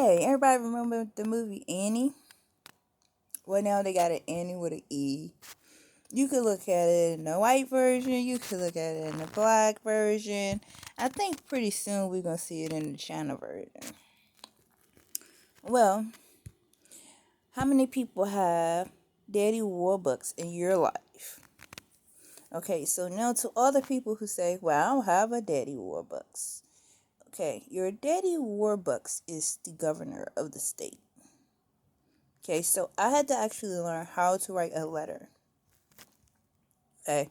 Hey, everybody remember the movie Annie? Well, now they got an Annie with an E. You could look at it in the white version, you could look at it in the black version. I think pretty soon we're going to see it in the China version. Well, how many people have Daddy Warbucks in your life? Okay, so now to all the people who say, well, I don't have a Daddy Warbucks. Okay, your Daddy Warbucks is the governor of the state. Okay, so I had to actually learn how to write a letter. Okay,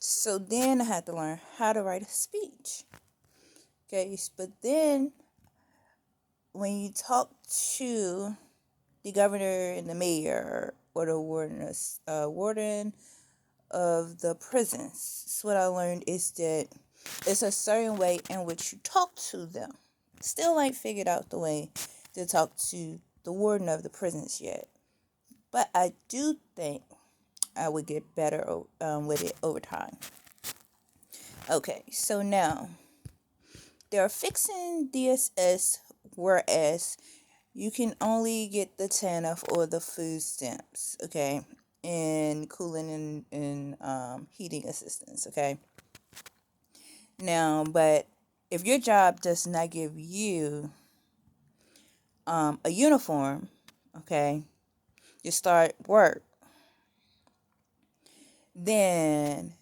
so then I had to learn how to write a speech. Okay, but then when you talk to the governor and the mayor or the warden of the prisons, so what I learned is that it's a certain way in which you talk to them. Still ain't figured out the way to talk to the warden of the prisons yet, but I do think I would get better with it over time. Okay, so now they're fixing DSS, whereas you can only get the TANF or the food stamps, okay, and cooling and heating assistance, okay. Now, but if your job does not give you a uniform, okay, you start work, then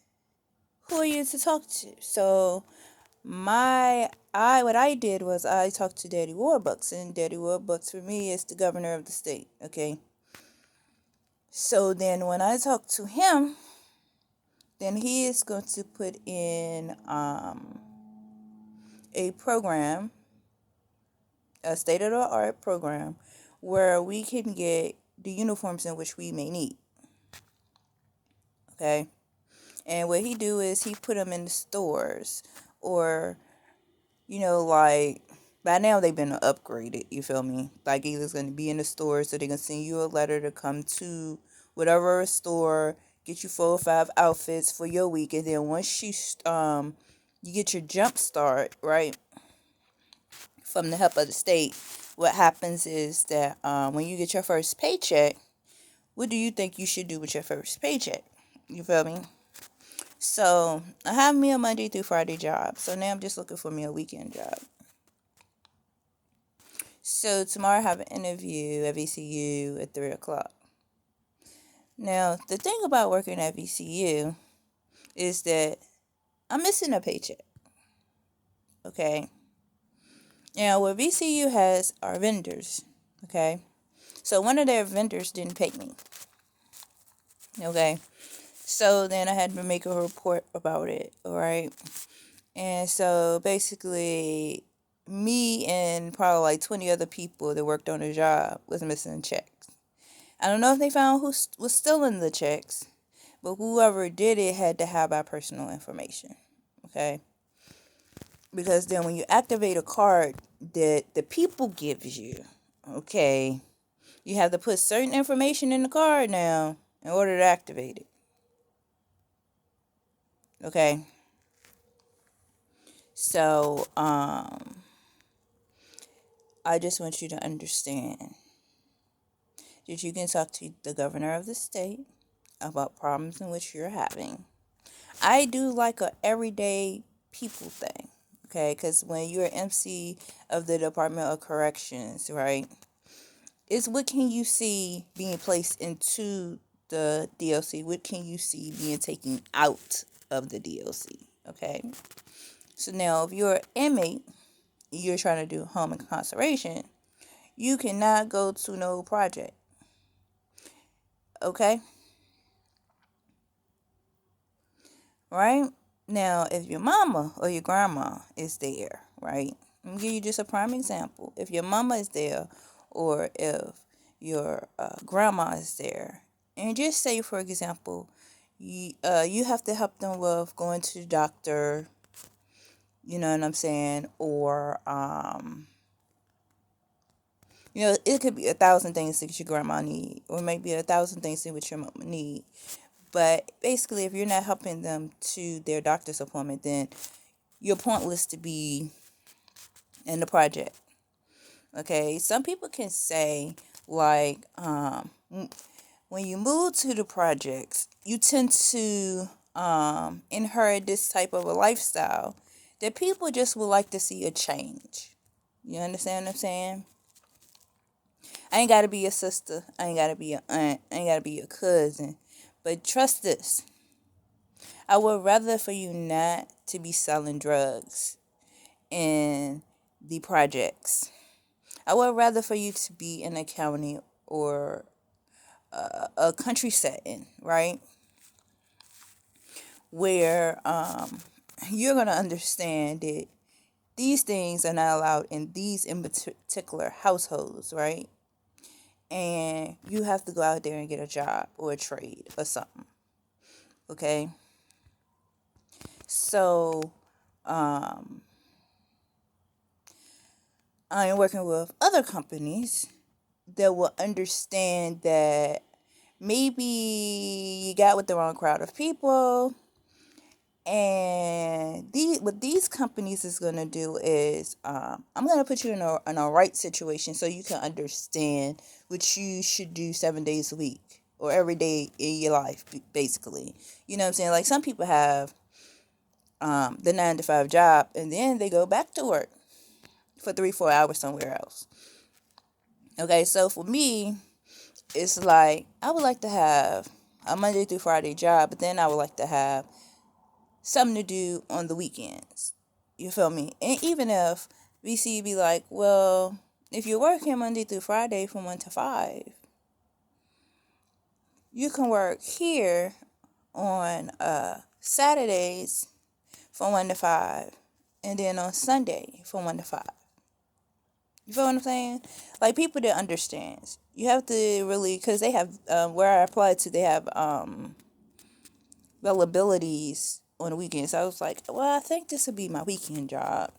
who are you to talk to? So what I did was I talked to Daddy Warbucks, and Daddy Warbucks for me is the governor of the state, okay? So then when I talk to him, then he is going to put in a program, a state-of-the-art program, where we can get the uniforms in which we may need, okay? And what he do is he put them in the stores, or like by now they've been upgraded, you feel me? Like either it's going to be in the store, so they're going to send you a letter to come to whatever store, get you 4 or 5 outfits for your week, and then once you get your jump start, right, from the help of the state, what happens is that when you get your first paycheck, what do you think you should do with your first paycheck? You feel me? So I have me a Monday through Friday job, so now I'm just looking for me a weekend job. So tomorrow I have an interview at VCU at 3 o'clock. Now, the thing about working at VCU is that I'm missing a paycheck. Okay. Now, what VCU has are vendors. Okay. So one of their vendors didn't pay me. Okay. So then I had to make a report about it. Alright. And so basically, me and probably like 20 other people that worked on the job was missing checks. I don't know if they found who was stealing the checks, but whoever did it had to have our personal information, okay? Because then when you activate a card that the people gives you, okay, you have to put certain information in the card now in order to activate it, okay? So, I just want you to understand that you can talk to the governor of the state about problems in which you're having. I do like a everyday people thing, okay? Because when you're MC of the Department of Corrections, right, it's what can you see being placed into the DLC? What can you see being taken out of the DLC, okay? So now, if you're an inmate, you're trying to do home incarceration, you cannot go to no project, okay? Right? Now, if your mama or your grandma is there, right? Let me give you just a prime example. If your mama is there, or if your grandma is there, and just say, for example, you have to help them with going to the doctor, you know what I'm saying? Or, it could be 1,000 things that your grandma need, or maybe 1,000 things that your mama need. But basically, if you're not helping them to their doctor's appointment, then you're pointless to be in the project. Okay, some people can say like when you move to the projects, you tend to inherit this type of a lifestyle that people just would like to see a change. You understand what I'm saying? I ain't gotta be a sister. I ain't gotta be a aunt. I ain't gotta be a cousin. But trust this. I would rather for you not to be selling drugs in the projects. I would rather for you to be in a county or a country setting, right? Where you're going to understand that these things are not allowed in these in particular households, right? And you have to go out there and get a job or a trade or something, okay? So, I'm working with other companies that will understand that maybe you got with the wrong crowd of people. And what these companies is going to do is I'm going to put you in a right situation so you can understand what you should do 7 days a week or every day in your life, basically. You know what I'm saying? Like some people have the 9 to 5 job and then they go back to work for 3-4 hours somewhere else. Okay, so for me, it's like I would like to have a Monday through Friday job, but then I would like to have something to do on the weekends. You feel me? And even if VC be like, well, if you're working Monday through Friday from 1 to 5, you can work here on Saturdays from 1 to 5, and then on Sunday from 1 to 5. You feel what I'm saying? Like people that understands. You have to really, because they have, where I applied to, they have availabilities on the weekends. So I was like, well, I think this would be my weekend job.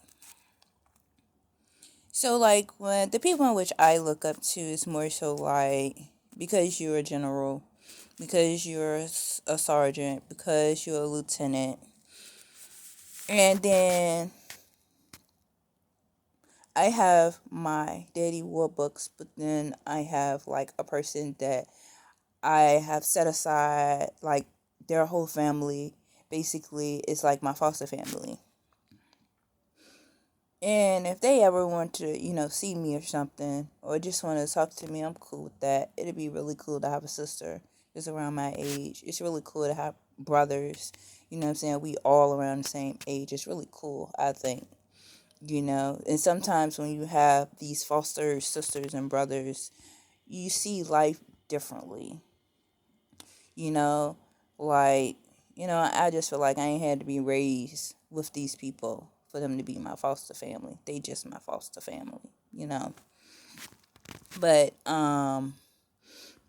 So, like, when the people in which I look up to is more so like, because you're a general, because you're a sergeant, because you're a lieutenant, and then I have my daily war books, but then I have like a person that I have set aside, like their whole family basically is like my foster family. And if they ever want to, see me or something, or just want to talk to me, I'm cool with that. It'd be really cool to have a sister that's around my age. It's really cool to have brothers. You know what I'm saying? We all around the same age. It's really cool, I think. And sometimes when you have these foster sisters and brothers, you see life differently. You know, like, I just feel like I ain't had to be raised with these people for them to be my foster family. They just my foster family. But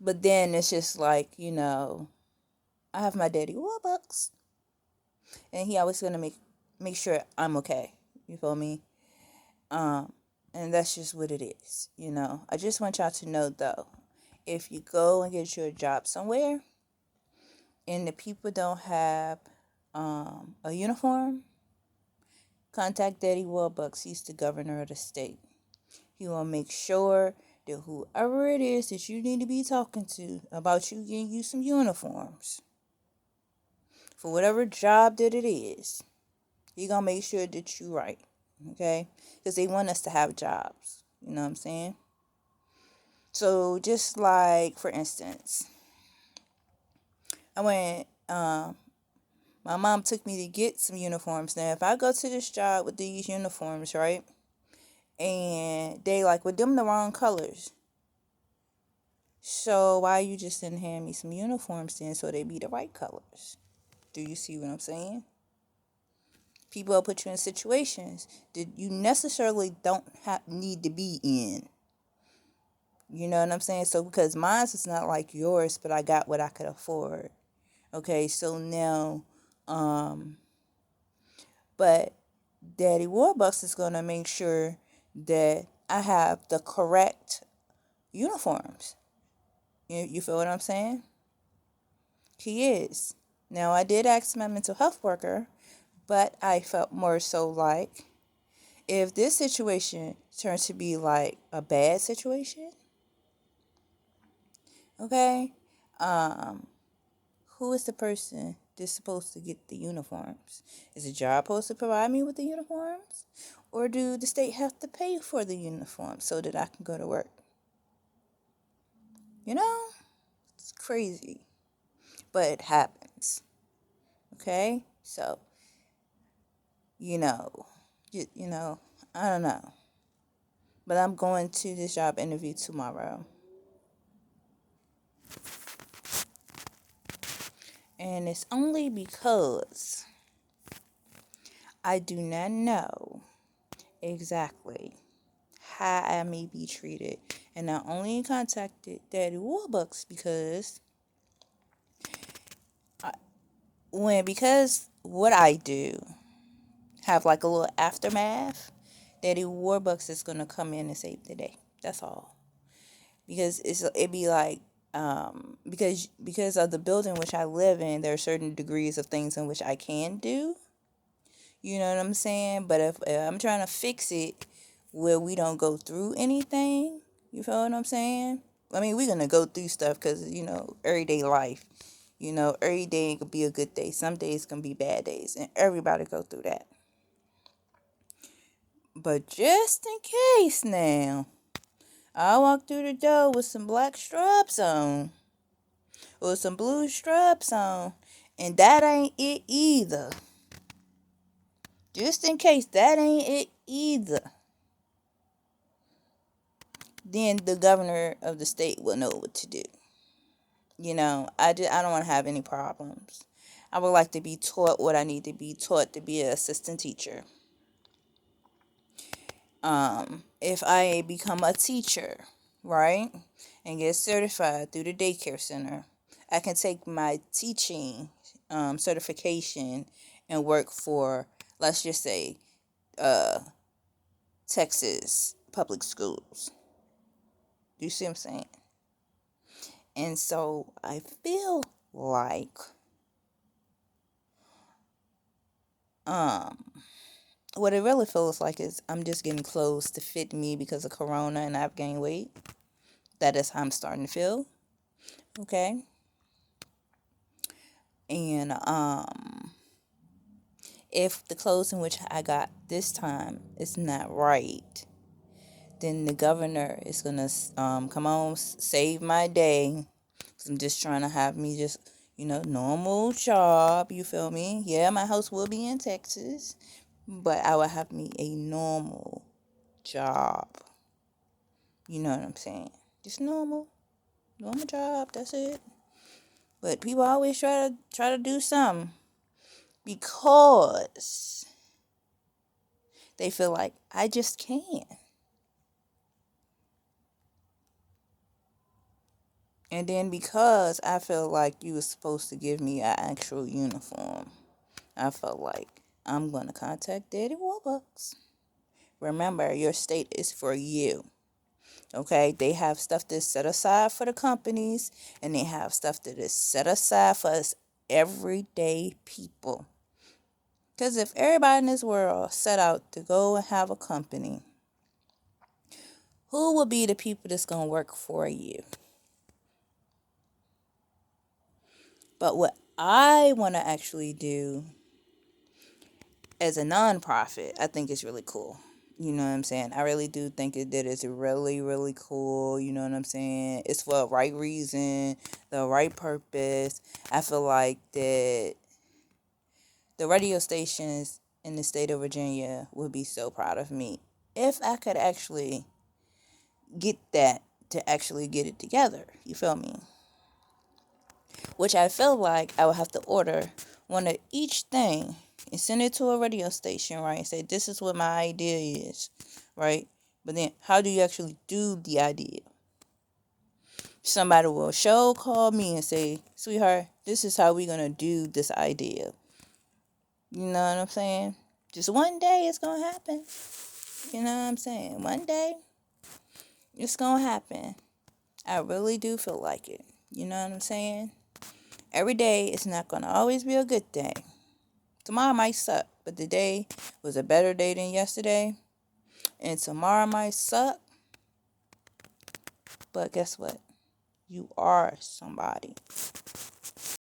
but then it's just like, I have my daddy Warbucks, and he always gonna make sure I'm okay. You feel me? Um, and that's just what it is. I just want y'all to know though, if you go and get you a job somewhere and the people don't have a uniform, contact Daddy Warbucks. He's the governor of the state. He will make sure that whoever it is that you need to be talking to about you getting you some uniforms for whatever job that it is, he gonna make sure that you right, okay? Because they want us to have jobs. You know what I'm saying? So just like for instance, I went. My mom took me to get some uniforms. Now, if I go to this job with these uniforms, right, and they like with them the wrong colors, so why you just didn't hand me some uniforms then so they be the right colors? Do you see what I'm saying? People will put you in situations that you necessarily don't need to be in. You know what I'm saying? So because mine is not like yours, but I got what I could afford. Okay, so now, but Daddy Warbucks is gonna make sure that I have the correct uniforms. You feel what I'm saying? He is. Now, I did ask my mental health worker, but I felt more so like if this situation turns to be like a bad situation, okay, um, who is the person that's supposed to get the uniforms? Is the job supposed to provide me with the uniforms? Or do the state have to pay for the uniforms so that I can go to work? You know, it's crazy, but it happens. Okay, so you know, you know, I don't know, but I'm going to this job interview tomorrow, and it's only because I do not know exactly how I may be treated, and I only contacted Daddy Warbucks because because what I do have like a little aftermath, Daddy Warbucks is gonna come in and save the day. That's all. Because it'd be like because of the building which I live in, there are certain degrees of things in which I can do. You know what I'm saying? But if I'm trying to fix it where we don't go through anything, you feel what I'm saying? I mean, we're gonna go through stuff because everyday life. Every day can be a good day. Some days can be bad days, and everybody go through that. But just in case now, I walk through the door with some black straps on, or some blue straps on, and that ain't it either. Just in case that ain't it either, then the governor of the state will know what to do. I don't want to have any problems. I would like to be taught what I need to be taught to be an assistant teacher. If I become a teacher, right, and get certified through the daycare center, I can take my teaching certification and work for, let's just say, Texas public schools. You see what I'm saying? And so I feel like what it really feels like is I'm just getting clothes to fit me because of corona and I've gained weight. That is how I'm starting to feel. Okay. And if the clothes in which I got this time is not right, then the governor is gonna come on, save my day. I'm just trying to have me just normal job. You feel me? Yeah, my house will be in Texas, but I will have me a normal job. You know what I'm saying? Just normal job. That's it. But people always try to do something because they feel like I just can't. And then because I feel like you were supposed to give me an actual uniform, I felt like I'm going to contact Daddy Warbucks. Remember, your state is for you. Okay? They have stuff that's set aside for the companies, and they have stuff that is set aside for us everyday people. Because if everybody in this world set out to go and have a company, who will be the people that's going to work for you? But what I want to actually do as a nonprofit, I think is really cool. You know what I'm saying? I really do think that it's really, really cool. You know what I'm saying? It's for the right reason, the right purpose. I feel like that the radio stations in the state of Virginia would be so proud of me if I could actually get that to actually get it together. You feel me? Which I feel like I would have to order one of each thing and send it to a radio station, right? And say, this is what my idea is, right? But then how do you actually do the idea? Somebody will call me and say, sweetheart, this is how we're going to do this idea. You know what I'm saying? Just one day it's going to happen. You know what I'm saying? One day it's going to happen. I really do feel like it. You know what I'm saying? Every day it's not going to always be a good day. Tomorrow might suck, but today was a better day than yesterday. And tomorrow might suck, but guess what? You are somebody.